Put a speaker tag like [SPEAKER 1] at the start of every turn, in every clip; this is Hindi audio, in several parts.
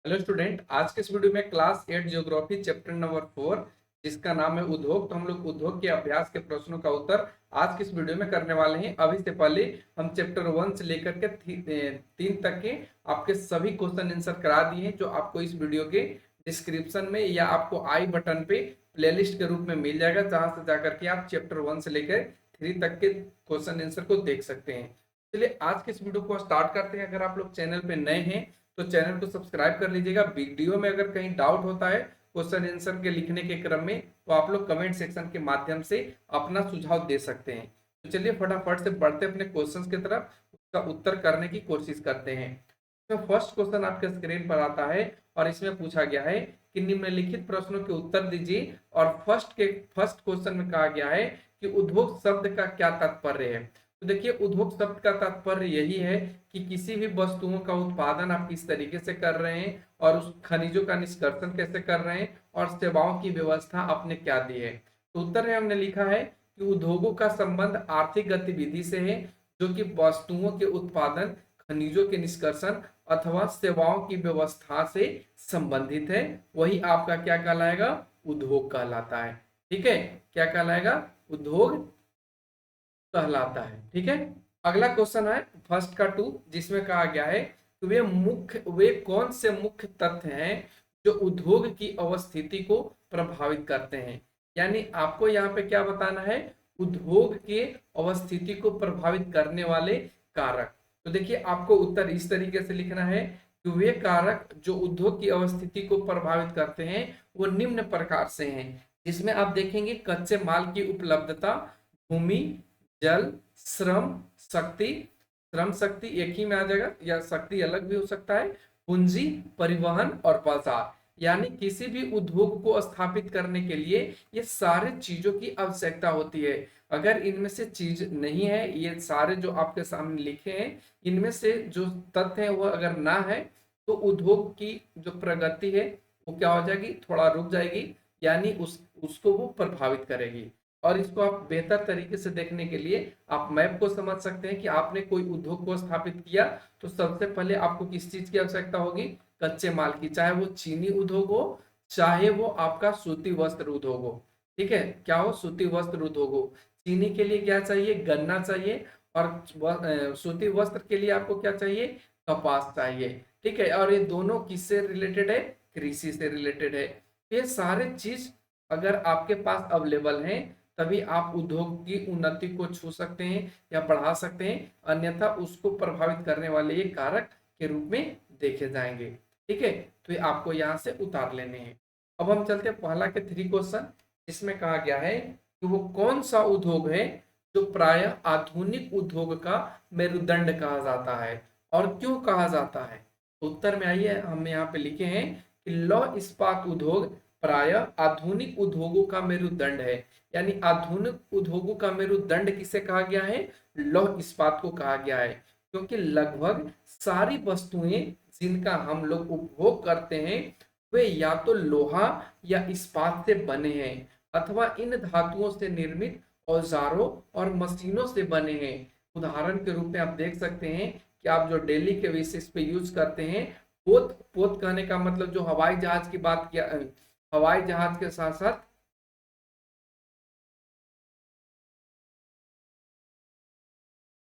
[SPEAKER 1] हेलो स्टूडेंट, आज के इस वीडियो में क्लास 8 ज्योग्राफी चैप्टर नंबर 4 जिसका नाम है उद्योग। तो हम लोग उद्योग के अभ्यास के प्रश्नों का उत्तर आज के इस वीडियो में करने वाले हैं। अभी से पहले हम चैप्टर 1 से लेकर के 3 तक के आपके सभी क्वेश्चन आंसर करा दिए हैं, जो आपको इस वीडियो के डिस्क्रिप्शन में या आपको आई बटन पे प्लेलिस्ट के रूप में मिल जाएगा, जहां से जाकर के आप चैप्टर 1 से लेकर 3 तक के क्वेश्चन आंसर को देख सकते हैं। चलिए आज के इस वीडियो को स्टार्ट करते हैं। अगर आप लोग चैनल पे नए हैं तो चैनल को सब्सक्राइब कर लीजिएगा। वीडियो में अगर कहीं डाउट होता है क्वेश्चन आंसर के लिखने के क्रम में, तो आप लोग कमेंट सेक्शन के माध्यम से अपना सुझाव दे सकते हैं। तो चलिए फटाफट से बढ़ते अपने क्वेश्चंस की तरफ, उसका उत्तर करने की कोशिश करते हैं। तो फर्स्ट क्वेश्चन आपके स्क्रीन पर आता है और इसमें पूछा गया है कि निम्नलिखित प्रश्नों के उत्तर दीजिए। और फर्स्ट क्वेश्चन में कहा गया है कि उद्योग शब्द का क्या तात्पर्य है। तो देखिए, उद्योग शब्द का तात्पर्य यही है कि किसी भी वस्तुओं का उत्पादन आप किस तरीके से कर रहे हैं और उस खनिजों का निष्कर्षण कैसे कर रहे हैं और सेवाओं की व्यवस्था आपने क्या दी है। तो उत्तर में हमने लिखा है कि उद्योगों का संबंध आर्थिक गतिविधि से है, जो कि वस्तुओं के उत्पादन, खनिजों के निष्कर्षण अथवा सेवाओं की व्यवस्था से संबंधित है। वही आपका क्या कहलाएगा? उद्योग कहलाता है। ठीक है, क्या कहलाएगा? उद्योग कहलाता है। ठीक है, अगला क्वेश्चन है फर्स्ट का 2, जिसमें कहा गया है कि वे कौन से मुख्य तथ्य हैं जो उद्योग की अवस्थिति को प्रभावित करते हैं। यानी आपको यहाँ पे क्या बताना है? उद्योग के अवस्थिति को प्रभावित करने वाले कारक। तो देखिए, आपको उत्तर इस तरीके से लिखना है कि वे कारक जो उद्योग की अवस्थिति को प्रभावित करते हैं वो निम्न प्रकार से हैं, जिसमें आप देखेंगे कच्चे माल की उपलब्धता, भूमि, जल, श्रम शक्ति। श्रम शक्ति एक ही में आ जाएगा या शक्ति अलग भी हो सकता है, पूंजी, परिवहन और बाजार। यानी किसी भी उद्योग को स्थापित करने के लिए ये सारे चीजों की आवश्यकता होती है। अगर इनमें से चीज नहीं है, ये सारे जो आपके सामने लिखे हैं इनमें से जो तथ्य है वह अगर ना है, तो उद्योग की जो प्रगति है वो क्या हो जाएगी? थोड़ा रुक जाएगी, यानी उसको वो प्रभावित करेगी। और इसको आप बेहतर तरीके से देखने के लिए आप मैप को समझ सकते हैं कि आपने कोई उद्योग को स्थापित किया तो सबसे पहले आपको किस चीज की आवश्यकता होगी? कच्चे माल की। चाहे वो चीनी उद्योग हो, चाहे वो आपका सूती वस्त्र उद्योग हो। ठीक है, क्या हो? सूती वस्त्र उद्योग हो। चीनी के लिए क्या चाहिए? गन्ना चाहिए। और सूती वस्त्र के लिए आपको क्या चाहिए? कपास चाहिए। ठीक है, और ये दोनों किससे रिलेटेड है? कृषि से रिलेटेड है। ये सारे चीज अगर आपके पास अवेलेबल हैं, तभी आप उद्योग की उन्नति को छू सकते हैं या बढ़ा सकते हैं, अन्यथा उसको प्रभावित करने वाले ये कारक के रूप में देखे जाएंगे। ठीक है, तो ये आपको यहाँ से उतार लेने हैं। अब हम चलते हैं पहला के 3 क्वेश्चन, जिसमें कहा गया है कि वो कौन सा उद्योग है जो प्रायः आधुनिक उद्योग का मेरुदंड कहा जाता है और क्यों कहा जाता है। उत्तर में आइए, हम यहाँ पे लिखे हैं कि लौह इस्पात उद्योग प्रायः आधुनिक उद्योगों का मेरुदंड है। यानी आधुनिक उद्योगों का मेरुदंड किसे कहा गया है? लौह इस्पात को कहा गया है, क्योंकि लगभग सारी वस्तुएं जिनका हम लोग उपभोग करते हैं वे या तो लोहा या इस्पात से बने हैं अथवा इन धातुओं से निर्मित औजारों और मशीनों से बने हैं। उदाहरण के रूप में आप देख सकते हैं कि आप जो डेली के बेसिस पे यूज करते हैं, पोत पोत कहने का मतलब जो हवाई जहाज की बात किया, हवाई जहाज के साथ साथ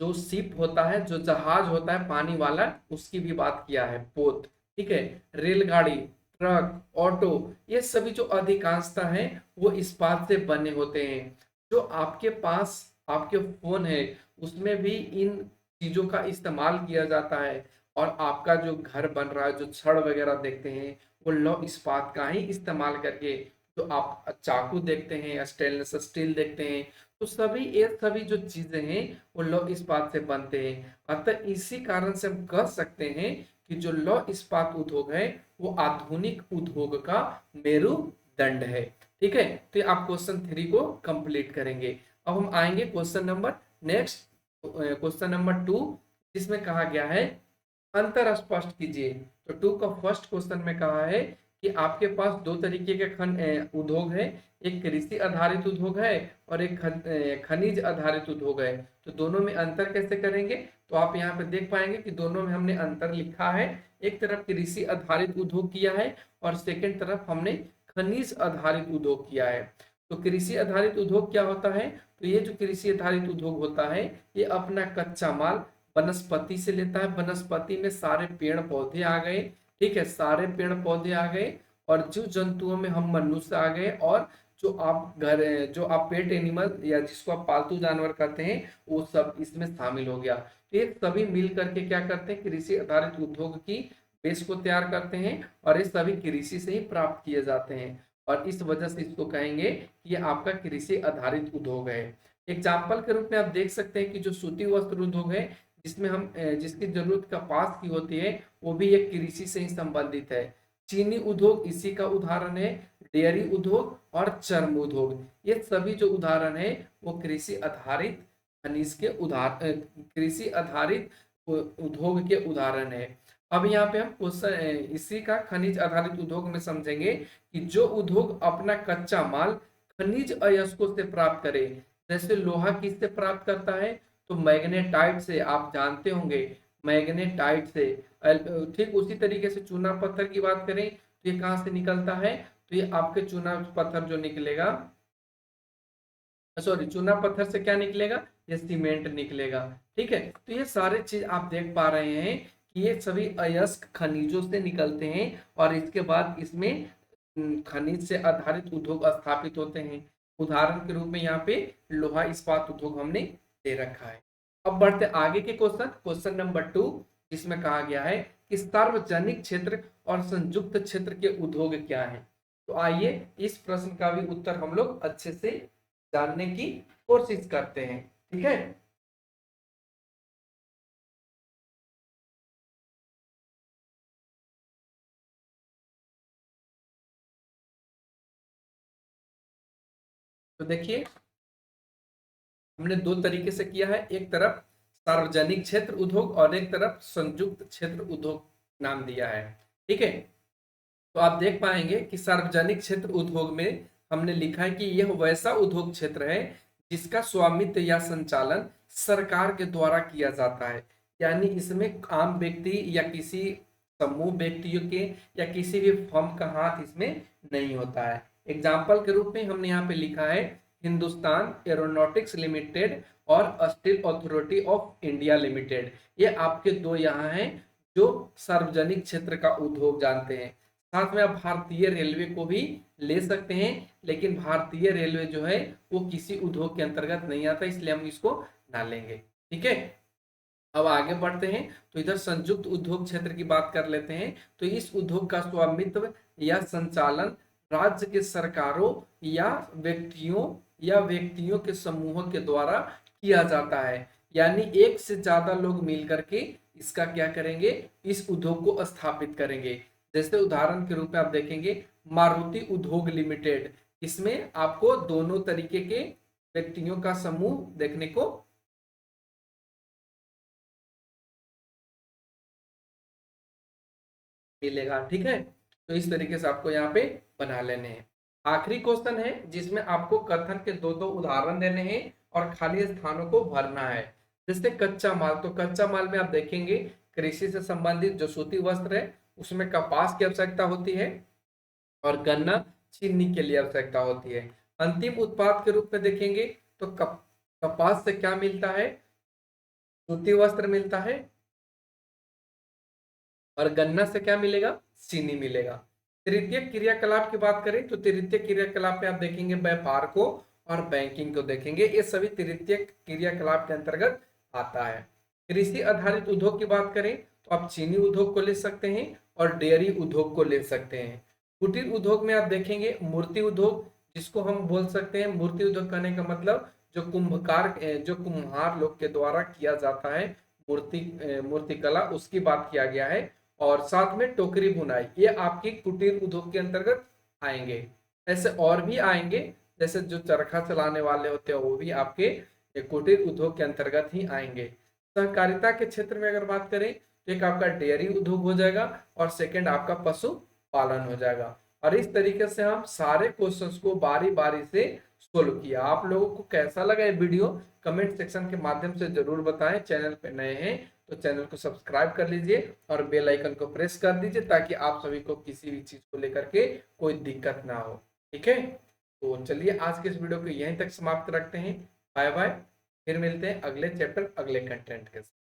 [SPEAKER 1] जो शिप होता है, जो जहाज होता है पानी वाला, उसकी भी बात किया है, पोत। ठीक है, रेलगाड़ी, ट्रक, ऑटो, ये सभी जो अधिकांशता है वो इस्पात से बने होते हैं। जो आपके पास आपके फोन है उसमें भी इन चीजों का इस्तेमाल किया जाता है। और आपका जो घर बन रहा है, जो छड़ वगैरह देखते हैं, वो लौह इस्पात का ही इस्तेमाल करके, जो आप चाकू देखते हैं, स्टेनलेस स्टील देखते हैं, तो सभी ये सभी जो चीजें हैं वो लौह इस्पात से बनते हैं। अतः इसी कारण से हम कह सकते हैं कि जो लौह इस्पात उद्योग है वो आधुनिक उद्योग का मेरुदंड है। ठीक है, तो ये आप क्वेश्चन 3 को कंप्लीट करेंगे। अब हम आएंगे question number next, question number 2, जिसमें कहा गया है अंतर स्पष्ट कीजिए। तो 2 का फर्स्ट क्वेश्चन में कहा है कि आपके पास दो तरीके के उद्योग है, एक कृषि आधारित उद्योग है और एक खनिज आधारित उद्योग है। तो दोनों में अंतर कैसे करेंगे, तो आप यहाँ पे देख पाएंगे कि दोनों में हमने अंतर लिखा है। एक तरफ कृषि आधारित उद्योग किया है और सेकेंड तरफ हमने खनिज आधारित उद्योग किया है। तो कृषि आधारित उद्योग क्या होता है, तो ये जो कृषि आधारित उद्योग होता है ये अपना कच्चा माल वनस्पति से लेता है। वनस्पति में सारे पेड़ पौधे आ गए, ठीक है, सारे पेड़ पौधे आ गए और जीव जंतुओं में हम मनुष्य आ गए, और जो आप पेट एनिमल या जिसको आप पालतू जानवर कहते हैं वो सब इसमें शामिल हो गया। तो ये सभी मिल करके क्या करते हैं, कृषि आधारित उद्योग की बेस को तैयार करते हैं और ये सभी कृषि से ही प्राप्त किए जाते हैं और इस वजह से इसको कहेंगे कि ये आपका कृषि आधारित उद्योग है। एग्जाम्पल के रूप में आप देख सकते हैं कि जो सूती वस्त्र उद्योग है जिसमें हम जिसकी जरूरत कपास की होती है वो भी एक कृषि से ही संबंधित है। चीनी उद्योग इसी का उदाहरण है। डेयरी उद्योग और चर्म उद्योग, ये सभी जो उदाहरण है वो कृषि आधारित खनिज के कृषि आधारित उद्योग के उदाहरण है। अब यहाँ पे हम क्वेश्चन इसी का खनिज आधारित उद्योग में समझेंगे कि जो उद्योग अपना कच्चा माल खनिज अयस्कों से प्राप्त करे। जैसे लोहा किससे प्राप्त करता है, तो मैग्नेटाइट से, आप जानते होंगे मैग्नेटाइट से। ठीक उसी तरीके से चूना पत्थर की बात करें तो ये कहाँ से निकलता है, तो ये आपके चूना पत्थर जो निकलेगा, सॉरी चूना पत्थर से क्या निकलेगा, ये सीमेंट निकलेगा। ठीक है, तो ये सारे चीज आप देख पा रहे हैं कि ये सभी अयस्क खनिजों से निकलते हैं और इसके बाद इसमें खनिज से आधारित उद्योग स्थापित होते हैं। उदाहरण के रूप में यहाँ पे लोहा इस्पात उद्योग हमने दे रखा है। अब बढ़ते आगे के क्वेश्चन नंबर 2, जिसमें कहा गया है कि सार्वजनिक क्षेत्र और संयुक्त क्षेत्र के उद्योग क्या है। तो आइए इस प्रश्न का भी उत्तर हम लोग अच्छे से जानने की कोशिश करते हैं। ठीक है, तो देखिए हमने दो तरीके से किया है, एक तरफ सार्वजनिक क्षेत्र उद्योग और एक तरफ संयुक्त क्षेत्र उद्योग नाम दिया है। ठीक है, तो आप देख पाएंगे कि सार्वजनिक क्षेत्र उद्योग में हमने लिखा है कि यह वैसा उद्योग क्षेत्र है जिसका स्वामित्व या संचालन सरकार के द्वारा किया जाता है। यानी इसमें आम व्यक्ति या किसी समूह व्यक्तियों के या किसी भी फर्म का हाथ इसमें नहीं होता है। एग्जाम्पल के रूप में हमने यहाँ पे लिखा है हिंदुस्तान एरोनॉटिक्स लिमिटेड और steel authority of India limited. ये आपके दो यहाँ हैं जो सार्वजनिक क्षेत्र का उद्योग जानते हैं। साथ में आप भारतीय रेलवे को भी ले सकते हैं, लेकिन भारतीय रेलवे जो है वो किसी उद्योग के अंतर्गत नहीं आता, इसलिए हम इसको ना लेंगे। ठीक है, अब आगे बढ़ते हैं तो इधर संयुक्त उद्योग क्षेत्र की बात कर लेते हैं। तो इस उद्योग का स्वामित्व या संचालन राज्य के सरकारों या व्यक्तियों के समूहों के द्वारा किया जाता है। यानी एक से ज्यादा लोग मिल करके इसका क्या करेंगे, इस उद्योग को स्थापित करेंगे। जैसे उदाहरण के रूप में आप देखेंगे मारुति उद्योग लिमिटेड, इसमें आपको दोनों तरीके के व्यक्तियों का समूह देखने को मिलेगा। ठीक है, तो इस तरीके से आपको यहाँ पे बना लेने हैं। आखिरी क्वेश्चन है जिसमें आपको कथन के दो दो उदाहरण देने हैं और खाली स्थानों को भरना है। जैसे कच्चा माल, तो कच्चा माल में आप देखेंगे कृषि से संबंधित जो सूती वस्त्र है उसमें कपास की आवश्यकता होती है और गन्ना चीनी के लिए आवश्यकता होती है। अंतिम उत्पाद के रूप में देखेंगे तो कपास से क्या मिलता है, सूती वस्त्र मिलता है और गन्ना से क्या मिलेगा, चीनी मिलेगा। तृतीय क्रियाकलाप की बात करें तो तृतीय क्रियाकलाप में आप देखेंगे व्यापार को और बैंकिंग को देखेंगे, ये सभी तृतीय क्रियाकलाप के अंतर्गत आता है। कृषि आधारित उद्योग की बात करें तो आप चीनी उद्योग को ले सकते हैं और डेयरी उद्योग को ले सकते हैं। कुटीर उद्योग में आप देखेंगे मूर्ति उद्योग, जिसको हम बोल सकते हैं मूर्ति उद्योग कहने का मतलब जो कुम्हार लोग के द्वारा किया जाता है मूर्ति कला, उसकी बात किया गया है। और साथ में टोकरी बुनाई, ये आपकी कुटीर उद्योग के अंतर्गत आएंगे। ऐसे और भी आएंगे, जैसे जो चरखा चलाने वाले होते हैं वो भी आपके कुटीर उद्योग के अंतर्गत ही आएंगे। सहकारिता के क्षेत्र में अगर बात करें तो एक आपका डेयरी उद्योग हो जाएगा और सेकंड आपका पशु पालन हो जाएगा। और इस तरीके से हम सारे क्वेश्चंस को बारी बारी से सोल्व किया। आप लोगों को कैसा लगा ये वीडियो कमेंट सेक्शन के माध्यम से जरूर बताएं। चैनल पे नए हैं तो चैनल को सब्सक्राइब कर लीजिए और बेल आइकन को प्रेस कर दीजिए ताकि आप सभी को किसी भी चीज को लेकर के कोई दिक्कत ना हो। ठीक है, तो चलिए आज के इस वीडियो को यहीं तक समाप्त रखते हैं। बाय बाय, फिर मिलते हैं अगले चैप्टर अगले कंटेंट के साथ।